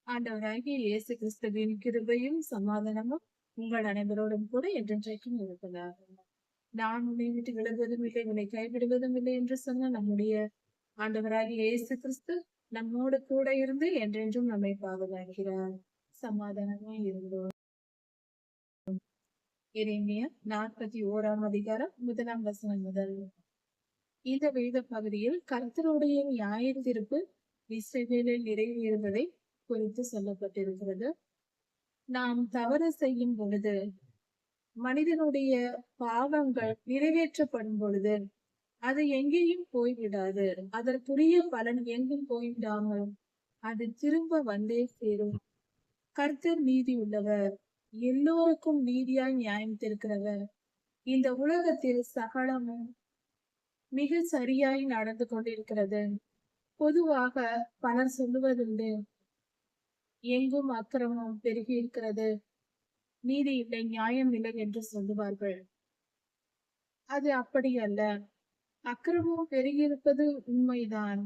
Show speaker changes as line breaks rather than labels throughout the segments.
ஆண்டவராகிய இயேசு கிறிஸ்துவின் கிருபையும் சமாதானமும் உங்கள் அனைவரோடும் கூட என்றென்றைக்கும் இருப்பதாக. நான் உன்னை விட்டு விலகுவதும் இல்லை, உன்னை கைவிடுவதும் இல்லை என்று சொன்ன நம்முடைய ஆண்டவராகிய இயேசு கிறிஸ்து நம்மோடு கூட இருந்து என்றென்றும் நம்மை பாதுகாக்கிறார். சமாதானமே இருந்தோம். எரேமியா 41 அதிகாரம் 1 முதல். இந்த வேத பகுதியில் கர்த்தருடைய நியாய தீர்ப்பு இஸ்ரவேலில் நிறைவேறுவதை குறித்து சொல்லப்பட்டிருக்கிறது. நாம் தவறு செய்யும் பொழுது, மனிதனுடைய பாவங்கள் நிறைவேற்றப்படும் பொழுது அது எங்கேயும் போய்விடாது. அதற்குரிய பலன் எங்கும் போய்விடாமல் அது திரும்ப வந்தே சேரும். கர்த்தர் நீதி உள்ளவர், எல்லோருக்கும் நீதியாய் நியாயம் தீர்க்கிறவர். இந்த உலகத்தில் சகலமும் மிக சரியாய் நடந்து கொண்டிருக்கிறது. பொதுவாக பலர் சொல்லுவதுண்டு, எங்கும் அக்கிரமம் பெருகி இருக்கிறது, நீதி இல்லை, நியாயம் இல்லை என்று சொல்லுவார்கள். அது அப்படி அல்ல. அக்கிரமம் பெருகியிருப்பது உண்மைதான்.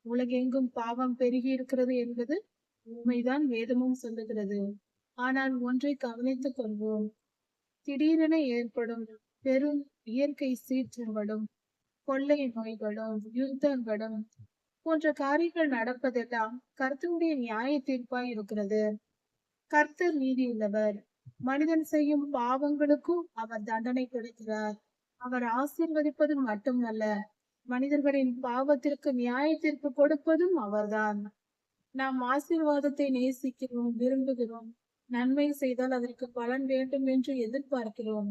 உலகெங்கும் பாவம் பெருகி இருக்கிறது என்பது உண்மைதான், வேதமும் சொல்லுகிறது. ஆனால் ஒன்றை கவனித்துக் கொள்வோம். திடீரென ஏற்படும் பெரும் இயற்கை சீற்றங்களும், கொள்ளை நோய்களும், யுத்தங்களும் போன்ற காரியங்கள் நடப்பதெல்லாம் கர்த்தருடைய நியாய தீர்ப்பாய் இருக்கிறது. கர்த்தர் நீதியுள்ளவர். மனிதன் செய்யும் பாவங்களுக்கும் அவர் தண்டனை கொடுக்கிறார். அவர் ஆசீர்வதிப்பது மட்டுமல்ல, மனிதர்களின் பாவத்திற்கு நியாய தீர்ப்பு கொடுப்பதும் அவர்தான். நாம் ஆசீர்வாதத்தை நேசிக்கிறோம், விரும்புகிறோம். நன்மை செய்தால் அதற்கு பலன் வேண்டும் என்று எதிர்பார்க்கிறோம்.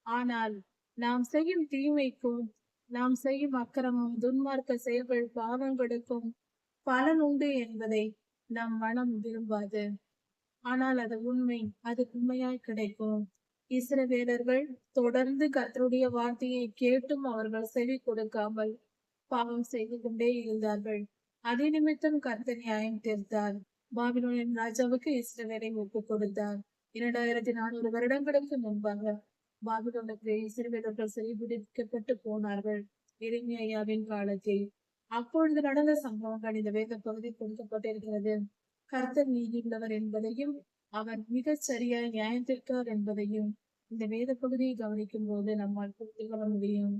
ஆனால் நாம் செய்யும் தீமைக்கும், நாம் செய்யும் அக்கிரமம், துன்மார்க்க செயல்கள், பாவங்களுக்கும் பலன் உண்டு என்பதை நம் மனம் விரும்பாது. ஆனால் அது உண்மை, அது உண்மையாய் கிடைக்கும். இஸ்ரவேலர்கள் தொடர்ந்து கர்த்தருடைய வார்த்தையை கேட்டும் அவர்கள் செவி கொடுக்காமல் பாவம் செய்து கொண்டே இருந்தார்கள். அதே நிமித்தம் கர்த்தர் நியாயம் தீர்த்தார். பாபிலோனின் ராஜாவுக்கு இஸ்ரவேலை ஒப்புக் கொடுத்தார். 2400 வருடங்களுக்கு முன்பாக பாபிலோனுக்கு இஸ்ரவேலர்கள் சிறைபிடிக்கப்பட்டு போனார்கள், எரேமியாவின் காலத்தில். அப்பொழுது நடந்த சம்பவங்கள் இந்த வேத பகுதி கொடுக்கப்பட்டிருக்கிறது. கர்த்தர் நீதியுள்ளவர் என்பதையும், அவர் மிகச் சரியாய் நியாயத்திற்கார் என்பதையும் இந்த வேத பகுதியை கவனிக்கும் போது நம்மால் புரிந்து கொள்ள முடியும்.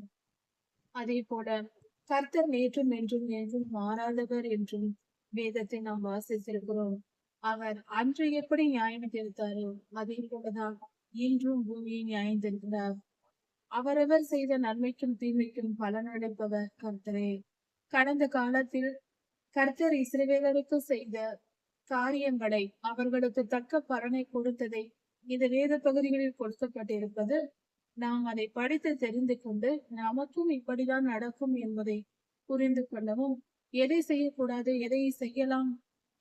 அதே போல கர்த்தர் நேற்றும் என்றும் என்றும் மாறாதவர் என்றும் வேதத்தை நாம் வாசித்திருக்கிறோம். அவர் அன்று எப்படி நியாயம் தீர்த்தாரோ அதே போலதான் இன்றும் பூமியை நியாயம் தீர்க்கிறார். அவரவர் செய்த நன்மைக்கும் தீமைக்கும் பலனளிப்பவர் கர்த்தரே. கடந்த காலத்தில் கர்த்தர் இஸ்ரவேலருக்கு செய்த காரியங்களை, அவர்களுக்கு தக்க பலனை கொடுத்ததை இந்த வேத பகுதிகளில் கொடுக்கப்பட்டிருப்பது, நாம் அதை படித்து தெரிந்து கொண்டு நமக்கும் இப்படிதான் நடக்கும் என்பதை புரிந்து கொள்ளவும், எதை செய்யக்கூடாது, எதை செய்யலாம்,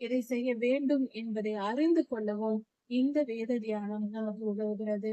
எதை செய்ய வேண்டும் என்பதை அறிந்து கொள்ளவும் இந்த வேத தியானம் நமக்கு உதவுகிறது.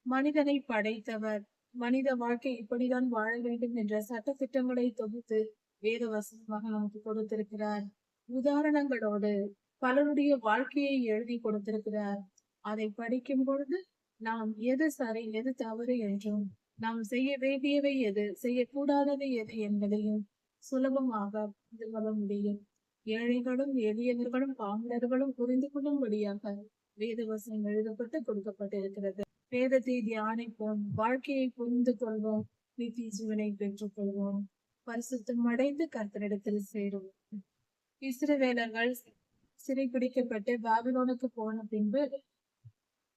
மனிதனை படைத்தவர் மனித வாழ்க்கை இப்படிதான் வாழ வேண்டும் என்ற சட்ட திட்டங்களை தொகுத்து வேத வசனமாக நமக்கு கொடுத்திருக்கிறார். உதாரணங்களோடு பலருடைய வாழ்க்கையை எழுதி கொடுத்திருக்கிறார். அதை படிக்கும் பொழுது நாம் எது சரி, எது தவறு என்றும், நாம் செய்ய வேண்டியவை எது, செய்யக்கூடாதவை எது என்பதையும் சுலபமாக புரிந்து கொள்ள முடியும். ஏழைகளும் எளியவர்களும் பாமரர்களும் புரிந்து கொள்ளும்படியாக வேதவசனம் எழுதப்பட்டு கொடுக்கப்பட்டிருக்கிறது. வேதத்தை தியானிப்போம், வாழ்க்கையை புரிந்து கொள்வோம், நித்திய ஜீவனை பெற்றுக் கொள்வோம், பரிசுத்தம் அடைந்து கர்த்தரிடத்தில் சேரும். இஸ்ரவேலர்கள் சிறைபிடிக்கப்பட்டு பாபிலோனுக்கு போன பின்பு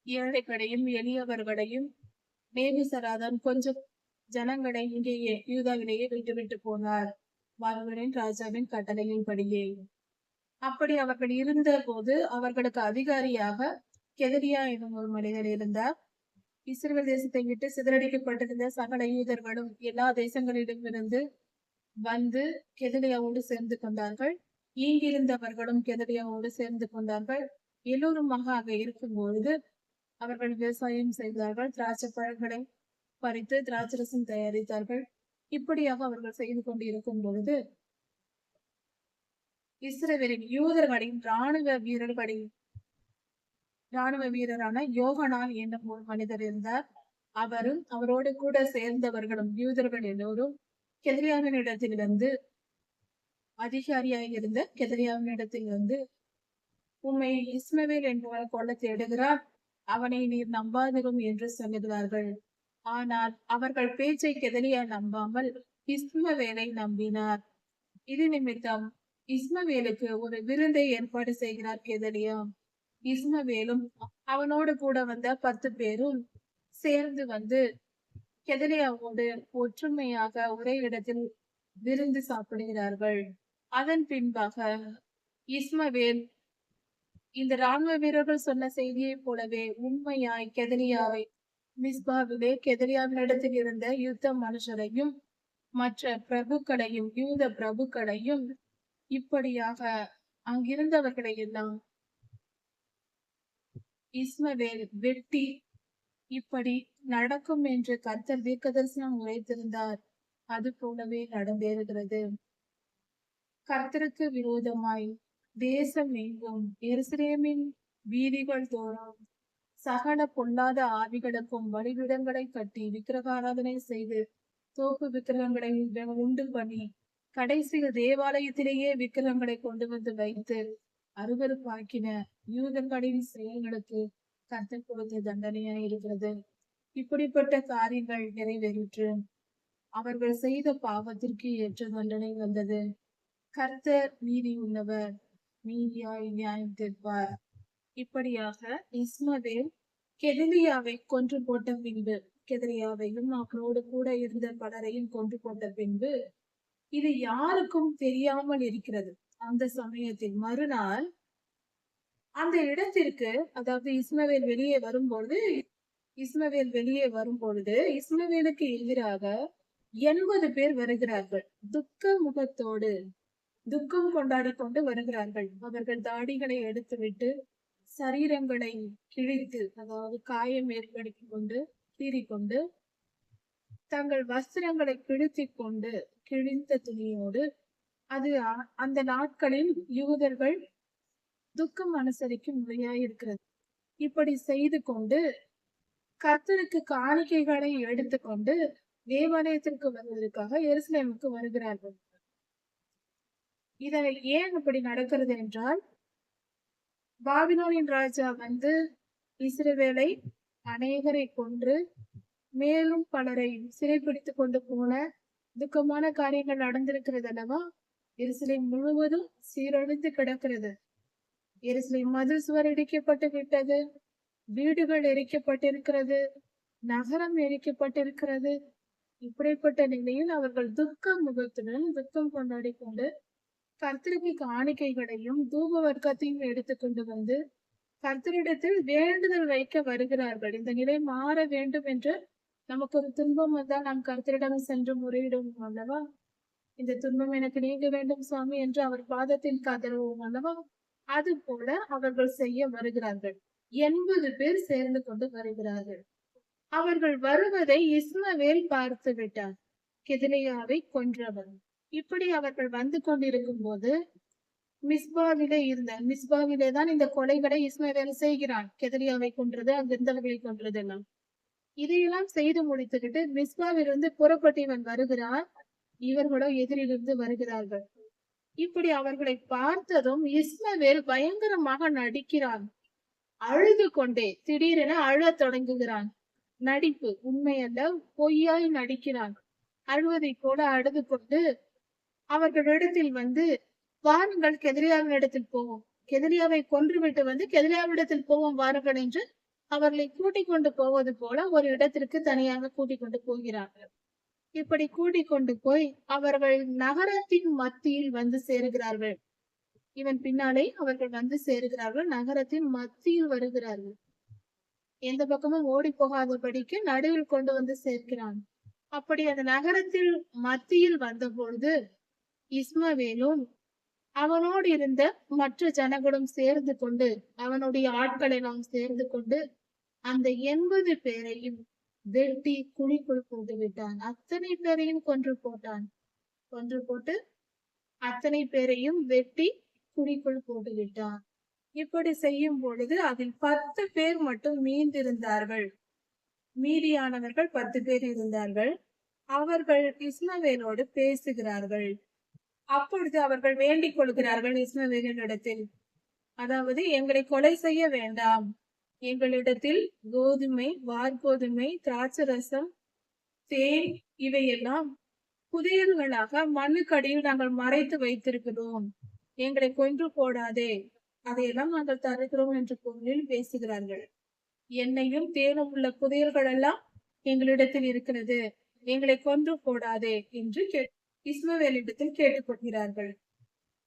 ஏழைகளையும் எளியவர்களையும் நேமிசராதான் கொஞ்சம் ஜனங்களை இங்கேயே யூதாவிலேயே விட்டுவிட்டு போனார், பாபிலோனின் ராஜாவின் கட்டளையின் படியே. அப்படி அவர்கள் இருந்த போது அவர்களுக்கு அதிகாரியாக கெதரியா எனும் ஒரு மனிதர் இருந்தார். இஸ்ரவேல் தேசத்தை விட்டு சிதறடிக்கப்பட்டிருந்த சகல யூதர்களும் எல்லா தேசங்களிடமிருந்து வந்து கெதரியாவோடு சேர்ந்து கொண்டார்கள். இங்கிருந்தவர்களும் கெதரியாவோடு சேர்ந்து கொண்டார்கள். எல்லோருமாக அங்க இருக்கும் பொழுது அவர்கள் விவசாயம் செய்தார்கள், திராட்சை பழங்களை பறித்து திராட்சரசம் தயாரித்தார்கள். இப்படியாக அவர்கள் செய்து கொண்டு இருக்கும் பொழுது இஸ்ரவேலின் யூதர்களின் ராணுவ வீரரான யோகனான் என்னும் ஒரு மனிதர் இருந்தார். அவரும் அவரோடு கூட சேர்ந்தவர்களும் யூதர்கள் எல்லோரும் கெதரியாவின் இடத்திலிருந்து, அதிகாரியாக இருந்த கெதரியாவின் இடத்திலிருந்து உம்மை இஸ்மவேல் என்பவன் கொல்ல தேடுகிறார், அவனை நீர் நம்பாதிரும் என்று சொல்லுகிறார்கள். ஆனால் அவர்கள் பேச்சை கெதலியா நம்பாமல் இஸ்மவேலை நம்பினார். இது நிமித்தம் இஸ்மவேலுக்கு ஒரு விருந்தை ஏற்பாடு செய்கிறார் கெதலியா. இஸ்மவேலும் அவனோடு கூட வந்த 10 பேரும் சேர்ந்து வந்து கெதலியாவோடு ஒற்றுமையாக ஒரே இடத்தில் விருந்து சாப்பிடுகிறார்கள். அதன் பின்பாக இஸ்மவேல் இந்த ராணுவ வீரர்கள் சொன்ன செய்தியைப் போலவே உண்மையாய் கெதலியாவை மிஸ்பாவிலே கெதலியாவினிடத்தில் இருந்த யுத்த மனுஷரையும் மற்ற பிரபுக்களையும் யூத பிரபுக்களையும் இப்படியாக அங்கிருந்தவர்களை எல்லாம் இஸ்மவேல் வெட்டி இப்படி நடக்கும் என்று கர்த்தர் தீர்க்கதரிசனம் உரைத்திருந்தார். அது போலவே நடந்தேறுகிறது. கர்த்தருக்கு விரோதமாய் தேசம் எங்கும் எருசலேமின் வீதிகள் தோறும் சகல பொல்லாத ஆவிகளுக்கும் பலிபீடங்களை கட்டி விக்கிரகாராதனை செய்து தோப்பு விக்கிரகங்களை உண்டு பண்ணி கடைசியில் தேவாலயத்திலேயே விக்கிரகங்களை கொண்டு வந்து வைத்து அருவருப்பாக்கின யூதர்களின் செயல்களுக்கு கர்த்தர் கொடுத்த தண்டனையாய் இருக்கிறது. இப்படிப்பட்ட காரியங்கள் நிறைவேறிற்று. அவர்கள் செய்த பாவத்திற்கு ஏற்ற தண்டனை வந்தது. கர்த்தர் நீதி உள்ளவர், நீதியாய் நியாயம் தீர்ப்பார். இப்படியாக இஸ்மவேல் கெதலியாவை கொன்று போட்ட பின்பு, கெதலியாவையும் அவரோடு கூட இருந்த பலரையும் கொன்று போட்ட பின்பு, இது யாருக்கும் தெரியாமல் இருக்கிறது. அந்த சமயத்தில் மறுநாள் அந்த இடத்திற்கு, அதாவது இஸ்மவேல் வெளியே வரும்பொழுது இஸ்மவேலுக்கு எதிராக 80 பேர் வருகிறார்கள். துக்க முகத்தோடு துக்கம் கொண்டாடி கொண்டு வருகிறார்கள். அவர்கள் தாடிகளை எடுத்துவிட்டு சரீரங்களை கிழித்து, அதாவது காயம் ஏற்படுத்தி கொண்டு கீறிக்கொண்டு தங்கள் வஸ்திரங்களை கிழித்திக் கொண்டு கிழிந்த துணியோடு, அது அந்த நாட்களில் யூதர்கள் துக்கம் அனுசரிக்கும் முறையாயிருக்கிறது. இப்படி செய்து கொண்டு கர்த்தருக்கு காணிக்கைகளை எடுத்துக்கொண்டு தேவாலயத்திற்கு வருவதற்காக எருசலேமுக்கு வருகிறார்கள். இதை ஏன் இப்படி நடக்கிறது என்றால், பாபிலோனின் ராஜா வந்து இஸ்ரவேலை அநேகரை கொன்று மேலும் பலரை சிறைப்பிடித்துக் கொண்டு போன துக்கமான காரியங்கள் நடந்திருக்கிறது அல்லவா. எருசலேம் முழுவதும் சீரழிந்து கிடக்கிறது. எருசலேம் மதில் சுவர் இடிக்கப்பட்டு விட்டது, வீடுகள் எரிக்கப்பட்டிருக்கிறது, நகரம் எரிக்கப்பட்டிருக்கிறது. இப்படிப்பட்ட நிலையில் அவர்கள் துக்க முகத்துடன் துக்கம் கொண்டாடி கொண்டு கர்த்தருக்கு காணிக்கைகளையும் தூப வர்க்கத்தையும் எடுத்துக்கொண்டு வந்து கர்த்தரிடத்தில் வேண்டுதல் வைக்க வருகிறார்கள். இந்த நிலை மாற வேண்டும் என்று நமக்கு ஒரு துன்பம் வந்தால் நாம் கர்த்தரிடம் சென்று முறையிடுவோம் அல்லவா. இந்த துன்பம் எனக்கு நீங்க வேண்டும் சுவாமி என்று அவர் பாதத்தில் கதறுவோம் அல்லவா. அது போல அவர்கள் செய்ய வருகிறார்கள். 80 பேர் சேர்ந்து கொண்டு வருகிறார்கள். அவர்கள் வருவதை இஸ்மவேல் பார்த்து விட்டார், கெதலியாவை கொன்றவர். இப்படி அவர்கள் வந்து கொண்டிருக்கும் போது மிஸ்பாவிலே தான் இந்த கொலைகளை இஸ்மவேல் செய்கிறான். கெதலியாவை கொன்றது, அங்கிருந்தவர்களை கொன்றது எல்லாம். இதையெல்லாம் செய்து முடித்துக்கிட்டு மிஸ்பாவிலிருந்து புறப்பட்டு இவன் வருகிறான். இவர்களோ எதிரிலிருந்து வருகிறார்கள். இப்படி அவர்களை பார்த்ததும் இஸ்மவேல் பயங்கரமாக நடிக்கிறான். அழுது கொண்டே திடீரென அழத் தொடங்குகிறான். நடிப்பு, உண்மையல்ல, பொய்யாய் நடிக்கிறான். அழுவதை போல அழுது கொண்டு அவர்களிடத்தில் வந்து, வாருங்கள் கெதலியாவினிடத்தில் போவோம், கெதலியாவை கொன்றுவிட்டு வந்து கெதலியாவிடத்தில் போவோம் வாருங்கள் என்று அவர்களை கூட்டிக் கொண்டு போவது போல ஒரு இடத்திற்கு தனியாக கூட்டிக் கொண்டு போகிறார்கள். இப்படி கூட்டிக் கொண்டு போய் அவர்கள் நகரத்தின் மத்தியில் வந்து சேருகிறார்கள். இவன் பின்னாலே அவர்கள் வந்து சேருகிறார்கள். நகரத்தின் மத்தியில் வருகிறார்கள். எந்த பக்கமும் ஓடி போகாதபடிக்கு நடுவில் கொண்டு வந்து சேர்க்கிறான். அப்படி அந்த நகரத்தில் மத்தியில் வந்த பொழுது இஸ்மவேலும் அவனோடு இருந்த மற்ற ஜனங்களும் சேர்ந்து கொண்டு, அவனுடைய ஆட்களை நாம் சேர்ந்து கொண்டு அந்த 80 பேரையும் வெட்டி குழிக்குள் போட்டு விட்டான். அத்தனை பேரையும் கொன்று போட்டான். கொன்று போட்டு அத்தனை பேரையும் வெட்டி குழிக்குள் போட்டு விட்டான். இப்படி செய்யும் பொழுது அதில் 10 பேர் மட்டும் மீந்திருந்தார்கள். மீதியானவர்கள் 10 பேர் இருந்தார்கள். அவர்கள் இஸ்மவேலோடு பேசுகிறார்கள். அப்பொழுது அவர்கள் வேண்டிக் கொள்கிறார்கள் இஸ்மவேலினிடத்தில், அதாவது எங்களை கொலை செய்ய வேண்டாம், எங்களிடத்தில் கோதுமை, வார்கோதுமை, திராட்சரசம், தேன் இவையெல்லாம் புதையல்களாக மண்ணுக்கடியில் நாங்கள் மறைத்து வைத்திருக்கிறோம், எங்களை கொன்று போடாதே, அதையெல்லாம் நாங்கள் தருகிறோம் என்று பொருளில் பேசுகிறார்கள். எண்ணெயும் தேனும் உள்ள புதையல்கள் எல்லாம் எங்களிடத்தில் இருக்கிறது, எங்களை கொன்று போடாதே என்று இஸ்மவேலிடத்தில் கேட்டுக்கொள்கிறார்கள்.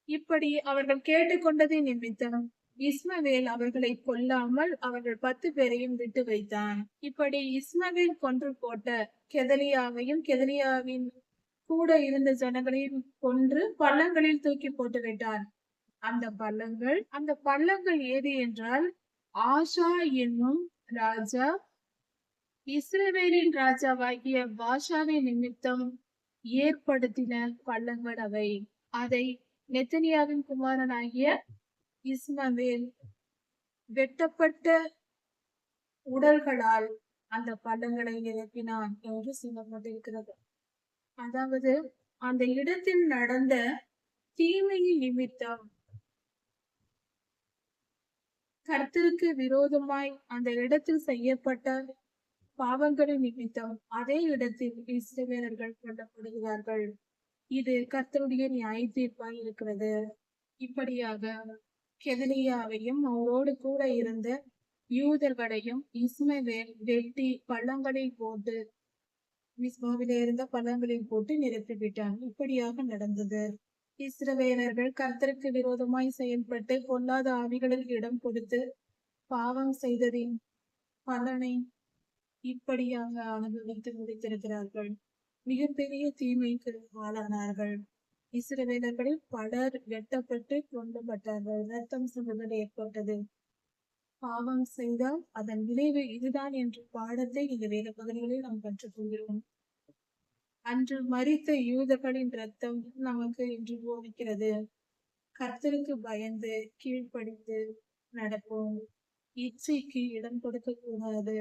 இப்படி அவர்கள் கேட்டுக்கொண்டதை நிமித்தம் இஸ்மவேல் அவர்களை கொல்லாமல் அவர்கள் 10 பேரையும் விட்டு வைத்தான். இப்படி இஸ்மவேல் கொன்று போட்ட கெதலியாவையும் கெதலியாவின் கூட இருந்த ஜனங்களையும் கொன்று பள்ளங்களில் தூக்கி போட்டு விட்டான். அந்த பள்ளங்கள் ஏது என்றால், ஆஷா என்னும் ராஜா இஸ்ரவேலின் ராஜாவாகிய பாஷாவின் நிமித்தம் ஏற்படுத்தின பள்ளங்கள் அவை. அதை நெத்தனியாவின் குமாரனாகிய இஸ்மவேல் வெட்டப்பட்ட உடல்களால் அந்த பள்ளங்களை நிரப்பினான் என்று சொல்லப்பட்டிருக்கிறது. அதாவது அந்த இடத்தில் நடந்த தீமையின் நிமித்தம், கர்த்தருக்கு விரோதமாய் அந்த இடத்தில் செய்யப்பட்ட பாவங்களின் நிமித்தம் அதே இடத்தில் இஸ்ரவேலர்கள் கொல்லப்படுகிறார்கள். இது கர்த்தருடைய நியாய தீர்ப்பாய் இருக்கிறது. இப்படியாக கெதலியாவையும் அவரோடு கூட இருந்த யூதர்களையும் இஸ்மவேல் வெட்டி பள்ளங்களில் போட்டு, மிஸ்பாவிலே இருந்த பள்ளங்களில் போட்டு நிறுத்திவிட்டான். இப்படியாக நடந்தது. இஸ்ரவேலர்கள் கர்த்தருக்கு விரோதமாய் செயல்பட்டு பொல்லாத ஆவிகளுக்கு இடம் கொடுத்து பாவம் செய்ததின் பலனை இப்படியாக அனுபவித்து முடித்திருக்கிறார்கள். மிகப்பெரிய தீமைக்கு ஆளானார்கள். இஸ்ரவேலர்களில் பலர் வெட்டப்பட்டு கொல்லப்பட்டார்கள். ரத்தம் சிந்துதல் ஏற்பட்டது. பாவம் செய்தால் அதன் விளைவு இதுதான் என்ற பாடத்தை இந்த வேத பகுதிகளில் நாம் கற்றுக்கொள்கிறோம். அன்று மரித்த யூதர்களின் ரத்தம் நமக்கு இன்று போதிக்கிறது. கர்த்தருக்கு பயந்து கீழ்ப்படிந்து நடப்போம். இச்சைக்கு இடம் கொடுக்க கூடாது,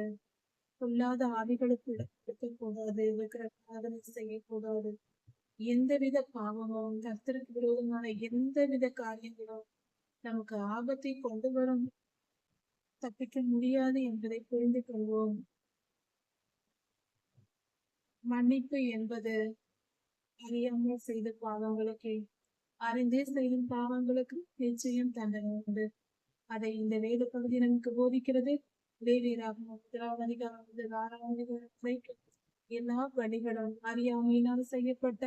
பொல்லாத ஆவிகளுக்கு இடம் கொடுக்க கூடாது, விக்கிரகாராதனை செய்யக்கூடாது. எந்தவித பாவமும், கர்த்தருக்கு விரோதமான எந்தவித காரியங்களும் நமக்கு ஆபத்தை கொண்டு வரும், தப்பிக்க முடியாது என்பதை புரிந்து கொள்வோம். மன்னிப்பு என்பது அறியாமல் செய்த பாவங்களுக்கு, அறிந்தே செய்யும் பாவங்களுக்கு நிச்சயம் தண்டனை உண்டு. அதை இந்த வேத பகுதி நமக்கு போதிக்கிறது. லேவியராகமம் 1ஆம் அதிகாரம் முதல் 6ஆம் அதிகாரம் வரைக்கும் எல்லா வழிகளும் அறியாமையினால் செய்யப்பட்ட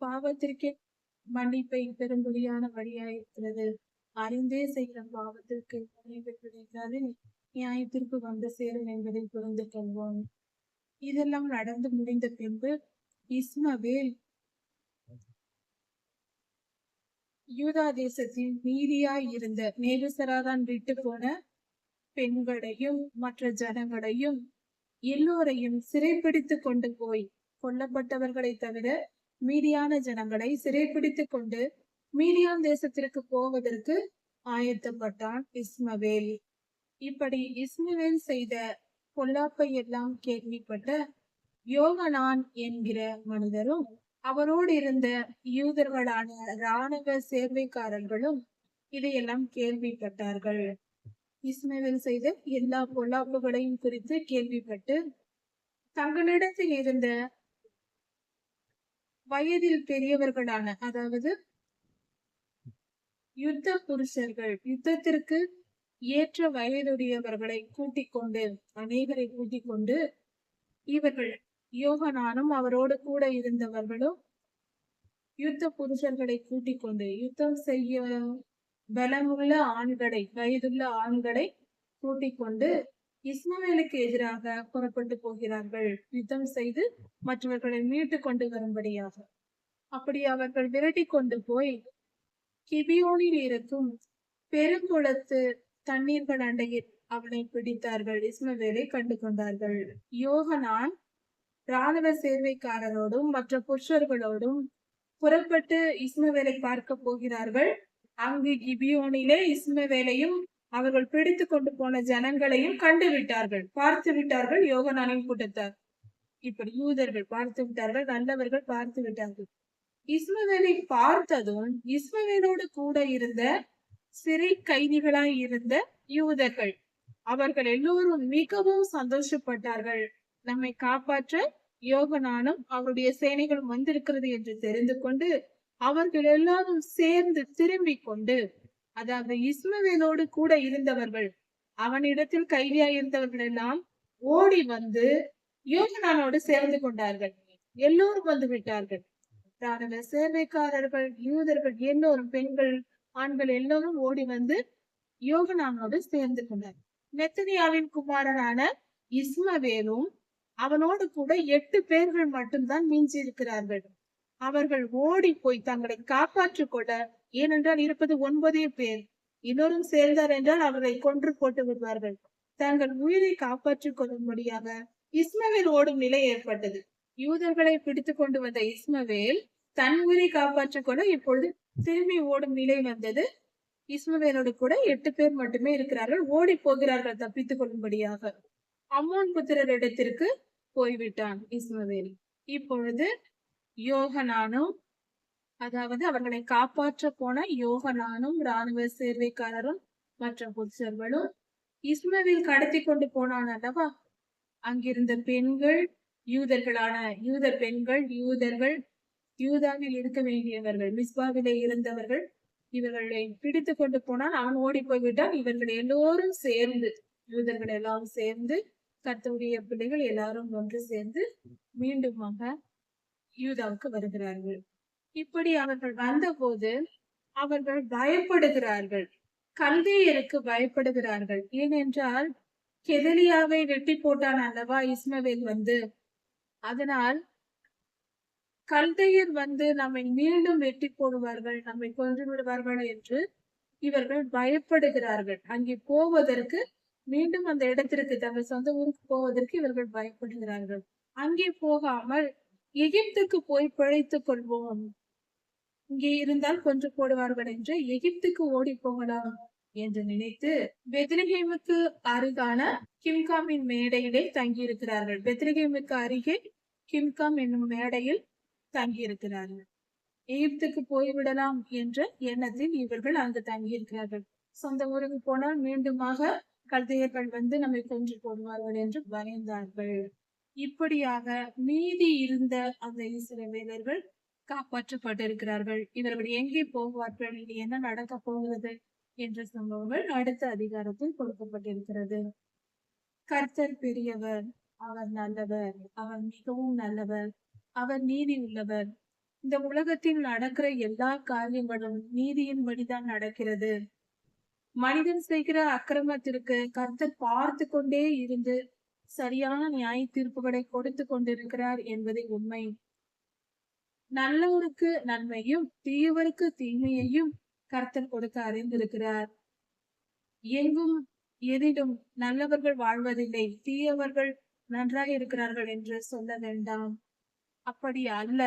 பாவத்திற்கு மன்னிப்பை பெரும்படியான வழியாயிருக்கிறது. அறிந்தே செய்கிற பாவத்திற்கு மன்னிப்பு கிடைக்காது, நியாயத்திற்கு வந்து சேரும் என்பதை புரிந்து கொள்வோம். இதெல்லாம் நடந்து முடிந்த பின்பு இஸ்மவேல் யூதா தேசத்தில் மீதியாய் இருந்த நேபுசராதான் விட்டு போன பெண்களையும் மற்ற ஜனங்களையும் எல்லோரையும் சிறைப்பிடித்து கொண்டு போய், கொல்லப்பட்டவர்களை தவிர மீதியான ஜனங்களை சிறைப்பிடித்து கொண்டு மீதியான் தேசத்திற்கு போவதற்கு ஆயத்தப்பட்டான் இஸ்மவேல். இப்படி இஸ்மவேல் செய்த பொல்லாப்பை எல்லாம் கேள்விப்பட்ட யோகனான் என்கிற மனிதரும் அவரோடு இருந்த யூதர்களான இராணுவ சேர்வைக்காரர்களும் இதையெல்லாம் கேள்விப்பட்டார்கள். இஸ்மவேல் செய்த எல்லா பொல்லாப்புகளையும் குறித்து கேள்விப்பட்டு தங்களிடத்தில் இருந்த வயதில் பெரியவர்களான, அதாவது யுத்த புருஷர்கள், யுத்தத்திற்கு ஏற்ற வயதுடையவர்களை கூட்டிக் கொண்டு, அநேகரை கூட்டிக் கொண்டு, இவர்கள் யோகனானும் அவரோடு கூட இருந்தவர்களும் யுத்த புருஷர்களை கூட்டிக் கொண்டு, யுத்தம் செய்ய பலமுள்ள ஆண்களை, வயதுள்ள ஆண்களை கூட்டிக் கொண்டு இஸ்மவேலுக்கு எதிராக புறப்பட்டு போகிறார்கள், யுத்தம் செய்து மற்றவர்களை மீட்டு கொண்டு வரும்படியாக. அப்படி அவர்கள் விரட்டி கொண்டு போய் கிபியோனில் இருக்கும் பெருங்குளத்து தண்ணீர்கள் அண்டையில் அவனை பிடித்தார்கள். இஸ்மவேலை கண்டு கொண்டார்கள். யோகனான் இராணுவ சேர்வைக்காரரோடும் மற்ற புருஷர்களோடும் புறப்பட்டு இஸ்மவேலை பார்க்க போகிறார்கள். அங்கு கிபியோனிலே இஸ்மவேலையும் அவர்கள் பிடித்து கொண்டு போன ஜனங்களையும் கண்டு விட்டார்கள், பார்த்து விட்டார்கள். யோகனானின் கூட்டத்தார், இப்படி யூதர்கள் பார்த்து விட்டார்கள், நல்லவர்கள் பார்த்து விட்டார்கள். இஸ்மவேலை பார்த்ததும் இஸ்மவேலோடு கூட இருந்த சிறை கைதிகளாய் இருந்த யூதர்கள் அவர்கள் எல்லோரும் மிகவும் சந்தோஷப்பட்டார்கள். நம்மை காப்பாற்ற யோகனானும் அவருடைய சேனைகளும் வந்திருக்கிறது என்று தெரிந்து கொண்டு அவர்கள் எல்லாரும் சேர்ந்து திரும்பிக் கொண்டு, அதாவது இஸ்மவேலோடு கூட இருந்தவர்கள், அவனிடத்தில் கைதியாய் இருந்தவர்கள் எல்லாம் ஓடி வந்து யோகனானோடு சேர்ந்து கொண்டார்கள். எல்லோரும் வந்து விட்டார்கள். ராணுவ சேவைக்காரர்கள், யூதர்கள் எல்லோரும், பெண்கள், ஆண்கள் எல்லோரும் ஓடி வந்து யோகனானோடு சேர்ந்து கொண்டார். நெத்தனியாவின் குமாரனான இஸ்மவேலும் அவனோடு கூட 8 பேர்கள் மட்டும்தான் மிஞ்சி இருக்கிறார்கள். அவர்கள் ஓடி போய் தங்களை காப்பாற்றிக் கொள்ள, ஏனென்றால் இருப்பது 9 பேர், இன்னொரும் சேர்ந்தார் என்றால் அவர்களை கொன்று போட்டு விடுவார்கள். தங்கள் உயிரை காப்பாற்றிக் கொள்ளும்படியாக இஸ்மவேல் ஓடும் நிலை ஏற்பட்டது. யூதர்களை பிடித்துக் கொண்டு வந்த இஸ்மவேல் தன் உயிரை காப்பாற்றிக் கொள்ள இப்பொழுது திரும்பி ஓடும் நிலை வந்தது. இஸ்மவேலோடு கூட 8 பேர் மட்டுமே இருக்கிறார்கள். ஓடி போகிறார்கள் தப்பித்துக் கொள்ளும்படியாக. அம்மோன் புத்திரரிடத்திற்கு போய்விட்டான் இஸ்மவேல். இப்பொழுது யோகனானும், அதாவது அவர்களை காப்பாற்ற போன யோகனானும் ராணுவ சேர்வைக்காரரும் மற்ற புத்திரர்களும் இஸ்மவேல் கடத்தி கொண்டு போனான் அல்லவா, அங்கிருந்த பெண்கள், யூதர் பெண்கள், யூதாவில் இருக்க வேண்டியவர்கள், மிஸ்பாவிலே இருந்தவர்கள், இவர்களை பிடித்து கொண்டு போனால் அவன் ஓடி போய்விட்டான். இவர்கள் எல்லோரும் சேர்ந்து, யூதர்கள் எல்லாரும் சேர்ந்து, கர்த்தருடைய பிள்ளைகள் எல்லாரும் ஒன்று சேர்ந்து மீண்டுமாக யூதாவுக்கு வருகிறார்கள். இப்படி அவர்கள் வந்தபோது அவர்கள் பயப்படுகிறார்கள், கல்தேயருக்கு பயப்படுகிறார்கள். ஏனென்றால் கெதலியாவை வெட்டி போட்டான் அல்லவா இஸ்மவேல் வந்து, அதனால் கல்தையர் வந்து நம்மை மீண்டும் வெட்டி போடுவார்கள், நம்மை கொன்று விடுவார்கள் என்று இவர்கள் பயப்படுகிறார்கள். அங்கே போவதற்கு, மீண்டும் அந்த இடத்திற்கு, தங்கள் சொந்த ஊருக்கு போவதற்கு இவர்கள் பயப்படுகிறார்கள். அங்கே போகாமல் எகிப்துக்கு போய் பிழைத்துக் கொள்வோம், இங்கே இருந்தால் கொன்று போடுவார்கள் என்று எகிப்துக்கு ஓடி போகலாம் என்று நினைத்து பெத்லகேமுக்கு அருகான கிம்காமின் மேடையிலே தங்கியிருக்கிறார்கள். பெத்லகேமுக்கு அருகே கிம்காம் என்னும் மேடையில் தங்கியிருக்கிறார்கள். எகிப்துக்கு போய்விடலாம் என்ற எண்ணத்தில் இவர்கள் அங்கு தங்கியிருக்கிறார்கள். சொந்த ஊருக்கு போனால் மீண்டுமாக கல்தையர்கள் வந்து நம்மை கொன்று போடுவார்கள் என்று பயந்தார்கள். இப்படியாக மீதி இருந்த அந்த இஸ்ரவேலர்கள் காப்பாற்றப்பட்டிருக்கிறார்கள். இவர்கள் எங்கே போவார்கள், இனி என்ன நடக்க போகிறது என்ற சம்பவங்கள் அடுத்த அதிகாரத்தில் கொடுக்கப்பட்டிருக்கிறது. கர்த்தர் பெரியவர், அவர் நல்லவர், அவர் மிகவும் நல்லவர், அவர் நீதி உள்ளவர். இந்த உலகத்தில் நடக்கிற எல்லா காரியங்களும் நீதியின்படிதான் நடக்கிறது. மனிதன் செய்கிற அக்கிரமத்திற்கு கர்த்தர் பார்த்து கொண்டே இருந்து சரியான நியாய தீர்ப்புகளை கொடுத்து கொண்டிருக்கிறார் என்பதை உண்மை. நல்லவருக்கு நன்மையும் தீயவருக்கு தீமையையும் கர்த்தர் கொடுக்க அறிந்திருக்கிறார். எங்கும் எதிலும் நல்லவர்கள் வாழ்வதில்லை, தீயவர்கள் நன்றாக இருக்கிறார்கள் என்று சொல்ல வேண்டாம். அப்படி அல்ல.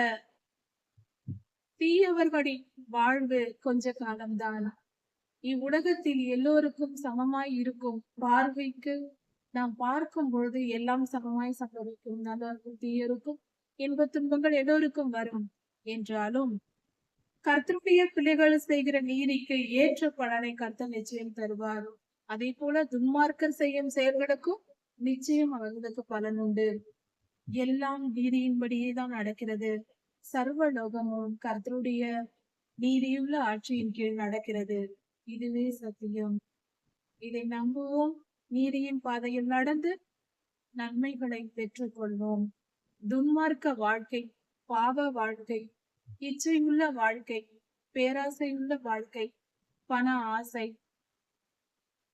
தீயவர்களின் வாழ்வு கொஞ்ச காலம்தான். இவ்வுலகத்தில் எல்லோருக்கும் சமமாய் இருக்கும். பார்வைக்கு நாம் பார்க்கும் பொழுது எல்லாம் சமமாய் சம்பவிக்கும். நல்லவருக்கும் தீயருக்கும் இன்பத் துன்பங்கள் எல்லோருக்கும் வரும். என்றாலும் கர்த்தருடைய பிள்ளைகள் செய்கிற நீதிக்கு ஏற்ற பலனை கர்த்தர் நிச்சயம் தருவார். அதே போல துன்மார்க்கர் செய்யும் செயல்களுக்கும் நிச்சயம் அவர்களுக்கு பலன் உண்டு. எல்லாம் நீதியின்படியே தான் நடக்கிறது. சர்வ லோகமும் கர்த்தருடைய நீதியுள்ள ஆட்சியின் கீழ் நடக்கிறது. இதுவே சத்தியம். இதை நம்புவோம். நீதியின் பாதையில் நடந்து நன்மைகளை பெற்றுக் கொள்வோம். துன்மார்க்க வாழ்க்கை, பாவ வாழ்க்கை, இச்சையுள்ள வாழ்க்கை, பேராசையுள்ள வாழ்க்கை, பண ஆசை,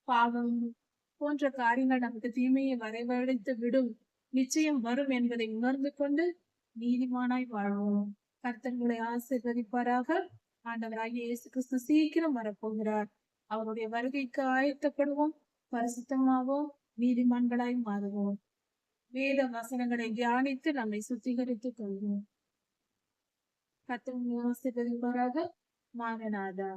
பாவம் போன்ற காரியங்கள் நமக்கு தீமையை வரவழைத்து விடும். நிச்சயம் வரும் என்பதை உணர்ந்து கொண்டு நீதிமானாய் வாழ்வோம். கர்த்தர்களை ஆசீர்வதிப்பாராக. ஆண்டவராகிய இயேசு கிறிஸ்து சீக்கிரம் வரப்போகிறார். அவருடைய வருகைக்கு ஆயத்தப்படுவோம். பரிசுத்தமாவோம், நீதிமான்களாய் மாறுவோம். வேத வசனங்களை தியானித்து நம்மை சுத்திகரித்துக் கொள்வோம். கர்த்தர் ஆசீர்வதிப்பாராக. மாரநாதா.